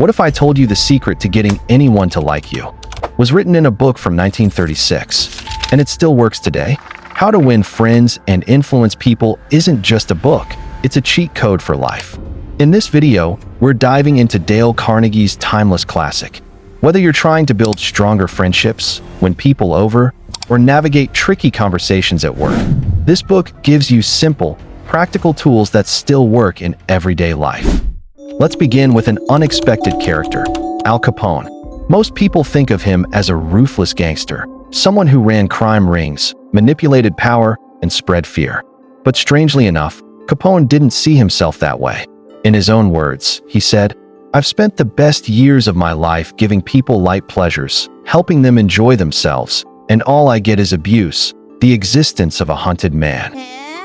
What if I told you the secret to getting anyone to like you? Was written in a book from 1936, and it still works today. How to Win Friends and Influence People isn't just a book, it's a cheat code for life. In this video, we're diving into Dale Carnegie's timeless classic. Whether you're trying to build stronger friendships, win people over, or navigate tricky conversations at work, this book gives you simple, practical tools that still work in everyday life. Let's begin with an unexpected character, Al Capone. Most people think of him as a ruthless gangster, someone who ran crime rings, manipulated power, and spread fear. But strangely enough, Capone didn't see himself that way. In his own words, he said, "I've spent the best years of my life giving people light pleasures, helping them enjoy themselves, and all I get is abuse, the existence of a hunted man."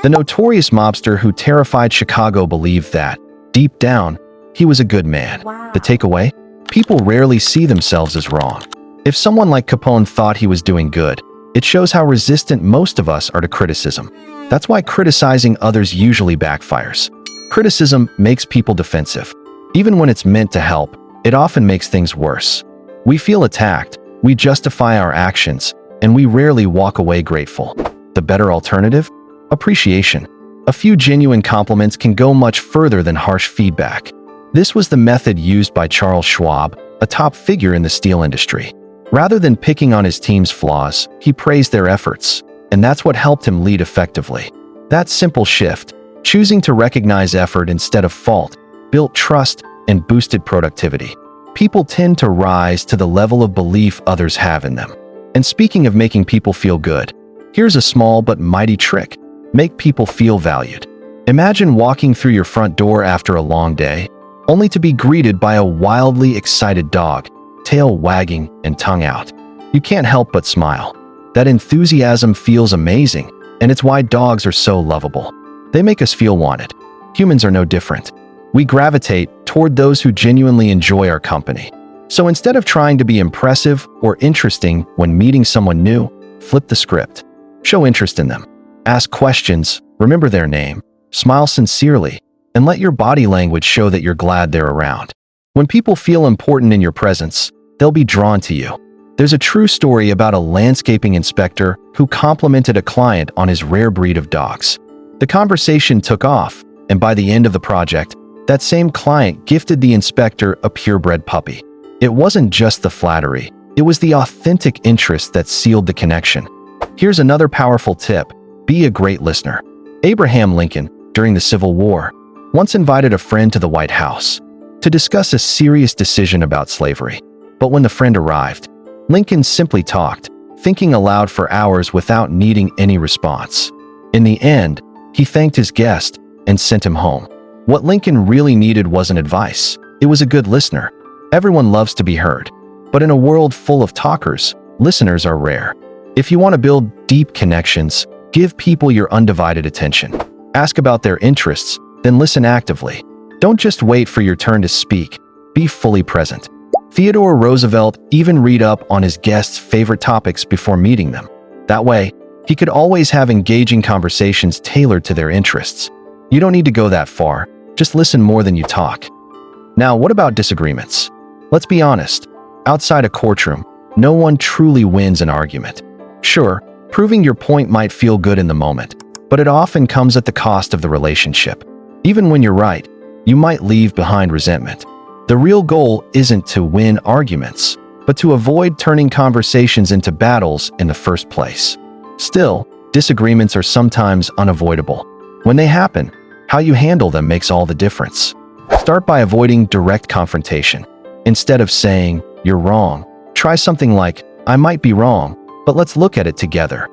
The notorious mobster who terrified Chicago believed that, deep down, he was a good man. Wow. The takeaway? People rarely see themselves as wrong. If someone like Capone thought he was doing good, it shows how resistant most of us are to criticism. That's why criticizing others usually backfires. Criticism makes people defensive. Even when it's meant to help, it often makes things worse. We feel attacked, we justify our actions, and we rarely walk away grateful. The better alternative? Appreciation. A few genuine compliments can go much further than harsh feedback. This was the method used by Charles Schwab, a top figure in the steel industry. Rather than picking on his team's flaws, he praised their efforts, and that's what helped him lead effectively. That simple shift, choosing to recognize effort instead of fault, built trust and boosted productivity. People tend to rise to the level of belief others have in them. And speaking of making people feel good, here's a small but mighty trick. Make people feel valued. Imagine walking through your front door after a long day, only to be greeted by a wildly excited dog, tail wagging and tongue out. You can't help but smile. That enthusiasm feels amazing, and it's why dogs are so lovable. They make us feel wanted. Humans are no different. We gravitate toward those who genuinely enjoy our company. So instead of trying to be impressive or interesting when meeting someone new, flip the script. Show interest in them. Ask questions, remember their name, smile sincerely, and let your body language show that you're glad they're around. When people feel important in your presence, they'll be drawn to you. There's a true story about a landscaping inspector who complimented a client on his rare breed of dogs. The conversation took off, and by the end of the project, that same client gifted the inspector a purebred puppy. It wasn't just the flattery, it was the authentic interest that sealed the connection. Here's another powerful tip: be a great listener. Abraham Lincoln, during the Civil War, once invited a friend to the White House to discuss a serious decision about slavery. But when the friend arrived, Lincoln simply talked, thinking aloud for hours without needing any response. In the end, he thanked his guest and sent him home. What Lincoln really needed wasn't advice, it was a good listener. Everyone loves to be heard, but in a world full of talkers, listeners are rare. If you want to build deep connections, give people your undivided attention. Ask about their interests, then listen actively. Don't just wait for your turn to speak, be fully present. Theodore Roosevelt even read up on his guests' favorite topics before meeting them. That way, he could always have engaging conversations tailored to their interests. You don't need to go that far, just listen more than you talk. Now, what about disagreements? Let's be honest, outside a courtroom, no one truly wins an argument. Sure, proving your point might feel good in the moment, but it often comes at the cost of the relationship. Even when you're right, you might leave behind resentment. The real goal isn't to win arguments, but to avoid turning conversations into battles in the first place. Still, disagreements are sometimes unavoidable. When they happen, how you handle them makes all the difference. Start by avoiding direct confrontation. Instead of saying, "You're wrong," try something like, "I might be wrong, but let's look at it together."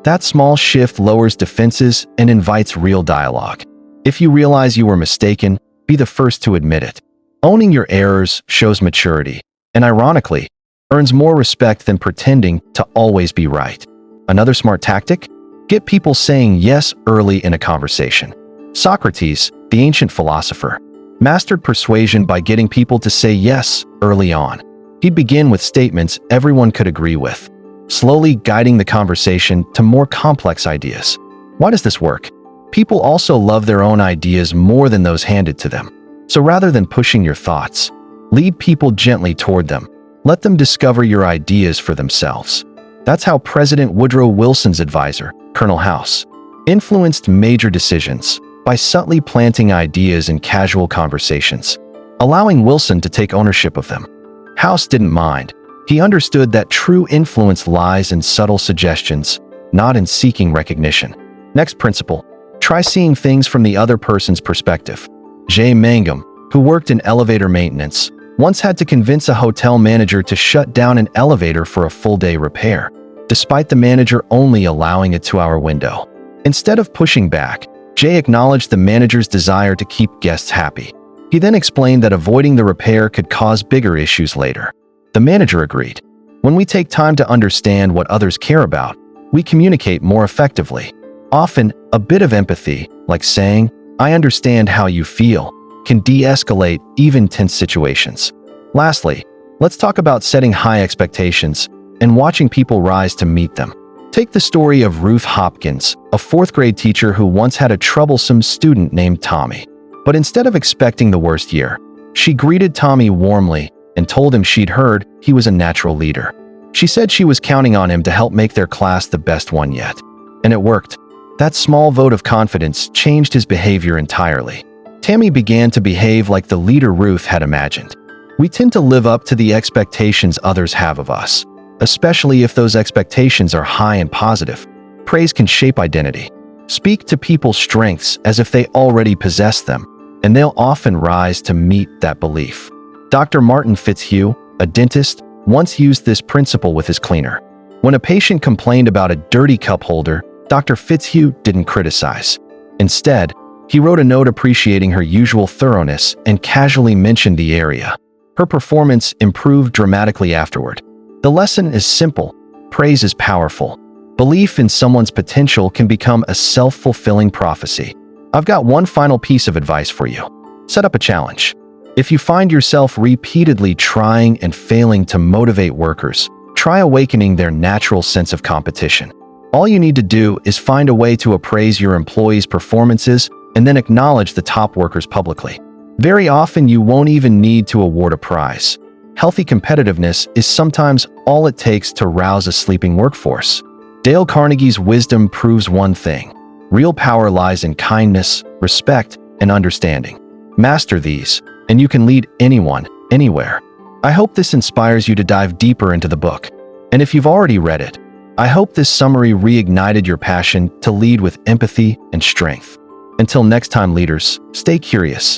That small shift lowers defenses and invites real dialogue. If you realize you were mistaken, be the first to admit it. Owning your errors shows maturity, and ironically, earns more respect than pretending to always be right. Another smart tactic? Get people saying yes early in a conversation. Socrates, the ancient philosopher, mastered persuasion by getting people to say yes early on. He'd begin with statements everyone could agree with, slowly guiding the conversation to more complex ideas. Why does this work? People also love their own ideas more than those handed to them. So rather than pushing your thoughts, Lead people gently toward them. Let them discover your ideas for themselves. That's how President Woodrow Wilson's advisor, Colonel House, influenced major decisions by subtly planting ideas in casual conversations, allowing Wilson to take ownership of them. House didn't mind. He understood that true influence lies in subtle suggestions, not in seeking recognition. Next principle, try seeing things from the other person's perspective. Jay Mangum, who worked in elevator maintenance, once had to convince a hotel manager to shut down an elevator for a full-day repair, despite the manager only allowing a 2-hour window. Instead of pushing back, Jay acknowledged the manager's desire to keep guests happy. He then explained that avoiding the repair could cause bigger issues later. The manager agreed. When we take time to understand what others care about, we communicate more effectively. Often, a bit of empathy, like saying, "I understand how you feel," can de-escalate even tense situations. Lastly, let's talk about setting high expectations and watching people rise to meet them. Take the story of Ruth Hopkins, a 4th-grade teacher who once had a troublesome student named Tommy. But instead of expecting the worst year, she greeted Tommy warmly and told him she'd heard he was a natural leader. She said she was counting on him to help make their class the best one yet. And it worked. That small vote of confidence changed his behavior entirely. Tammy began to behave like the leader Ruth had imagined. We tend to live up to the expectations others have of us, especially if those expectations are high and positive. Praise can shape identity. Speak to people's strengths as if they already possess them, and they'll often rise to meet that belief. Dr. Martin Fitzhugh, a dentist, once used this principle with his cleaner. When a patient complained about a dirty cup holder, Dr. Fitzhugh didn't criticize. Instead, he wrote a note appreciating her usual thoroughness and casually mentioned the area. Her performance improved dramatically afterward. The lesson is simple. Praise is powerful. Belief in someone's potential can become a self-fulfilling prophecy. I've got one final piece of advice for you. Set up a challenge. If you find yourself repeatedly trying and failing to motivate workers, try awakening their natural sense of competition. All you need to do is find a way to appraise your employees' performances and then acknowledge the top workers publicly. Very often, you won't even need to award a prize. Healthy competitiveness is sometimes all it takes to rouse a sleeping workforce. Dale Carnegie's wisdom proves one thing. Real power lies in kindness, respect, and understanding. Master these, and you can lead anyone, anywhere. I hope this inspires you to dive deeper into the book. And if you've already read it, I hope this summary reignited your passion to lead with empathy and strength. Until next time, leaders, stay curious.